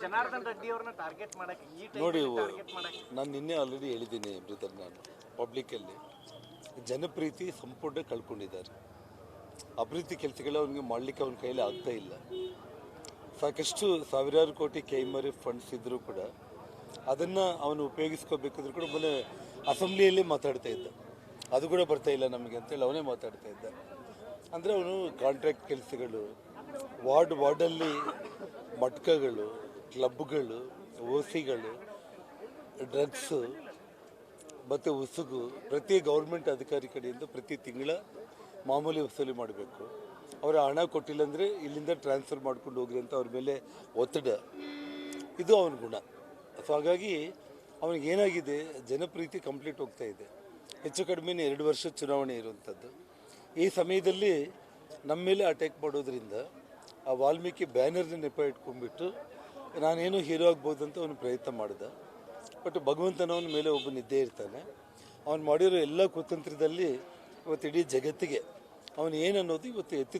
ಜನಾರ್ದನ್ ರೆಡ್ಡಿ ಅವ್ರನ್ನ ಟಾರ್ಗೆಟ್ ಮಾಡಕ್ಕೆ ನೋಡಿ, ನಾನು ನಿನ್ನೆ ಆಲ್ರೆಡಿ ಹೇಳಿದ್ದೀನಿ ಬ್ರದರ್, ನಾನು ಪಬ್ಲಿಕ್ಕಲ್ಲಿ ಜನಪ್ರೀತಿ ಸಂಪೂರ್ಣ ಕಳ್ಕೊಂಡಿದ್ದಾರೆ. ಅಭಿವೃದ್ಧಿ ಕೆಲಸಗಳು ಅವನಿಗೆ ಮಾಡಲಿಕ್ಕೆ ಅವನ ಕೈಯಲ್ಲಿ ಆಗ್ತಾ ಇಲ್ಲ. ಸಾಕಷ್ಟು ಸಾವಿರಾರು ಕೋಟಿ KMRF ಫಂಡ್ಸ್ ಇದ್ದರೂ ಕೂಡ ಅದನ್ನು ಅವನು ಉಪಯೋಗಿಸ್ಕೋಬೇಕಾದ್ರೂ ಕೂಡ ಮೊನ್ನೆ ಅಸೆಂಬ್ಲಿಯಲ್ಲಿ ಮಾತಾಡ್ತಾ ಇದ್ದ, ಅದು ಕೂಡ ಬರ್ತಾ ಇಲ್ಲ ನಮಗೆ ಅಂತೇಳಿ ಅವನೇ ಮಾತಾಡ್ತಾ ಇದ್ದ. ಅಂದರೆ ಅವನು ಕಾಂಟ್ರಾಕ್ಟ್ ಕೆಲಸಗಳು, ವಾರ್ಡಲ್ಲಿ ಮಟ್ಕಗಳು, ಕ್ಲಬ್ಗಳು, ಓಸಿಗಳು, ಡ್ರಗ್ಸು ಮತ್ತು ಉಸುಗು ಪ್ರತಿ ಗೌರ್ಮೆಂಟ್ ಅಧಿಕಾರಿ ಕಡೆಯಿಂದ ಪ್ರತಿ ತಿಂಗಳ ಮಾಮೂಲಿ ವಸೂಲಿ ಮಾಡಬೇಕು. ಅವರ ಹಣ ಕೊಟ್ಟಿಲ್ಲ ಅಂದರೆ ಇಲ್ಲಿಂದ ಟ್ರಾನ್ಸ್ಫರ್ ಮಾಡ್ಕೊಂಡು ಹೋಗ್ರಿ ಅಂತ ಅವ್ರ ಮೇಲೆ ಒತ್ತಡ, ಇದು ಅವನ ಗುಣ. ಸೊ ಹಾಗಾಗಿ ಅವನಿಗೇನಾಗಿದೆ, ಜನಪ್ರೀತಿ ಕಂಪ್ಲೀಟ್ ಹೋಗ್ತಾ ಇದೆ. ಹೆಚ್ಚು ಕಡಿಮೆ 2 ವರ್ಷ ಚುನಾವಣೆ ಇರುವಂಥದ್ದು. ಈ ಸಮಯದಲ್ಲಿ ನಮ್ಮ ಮೇಲೆ ಅಟ್ಯಾಕ್ ಮಾಡೋದ್ರಿಂದ ಆ ವಾಲ್ಮೀಕಿ ಬ್ಯಾನರ್ನ ನೆಪ ಇಟ್ಕೊಂಡ್ಬಿಟ್ಟು ನಾನೇನು ಹೀರೋ ಆಗ್ಬೋದು ಅಂತ ಅವನು ಪ್ರಯತ್ನ ಮಾಡಿದ. ಬಟ್ ಭಗವಂತನವನ ಮೇಲೆ ಒಬ್ಬ ಇದ್ದೇ ಇರ್ತಾನೆ. ಅವನು ಮಾಡಿರೋ ಎಲ್ಲ ಕುತಂತ್ರದಲ್ಲಿ ಇವತ್ತು ಇಡೀ ಜಗತ್ತಿಗೆ ಅವನು ಏನನ್ನೋದು ಇವತ್ತು ಎತ್ತಿ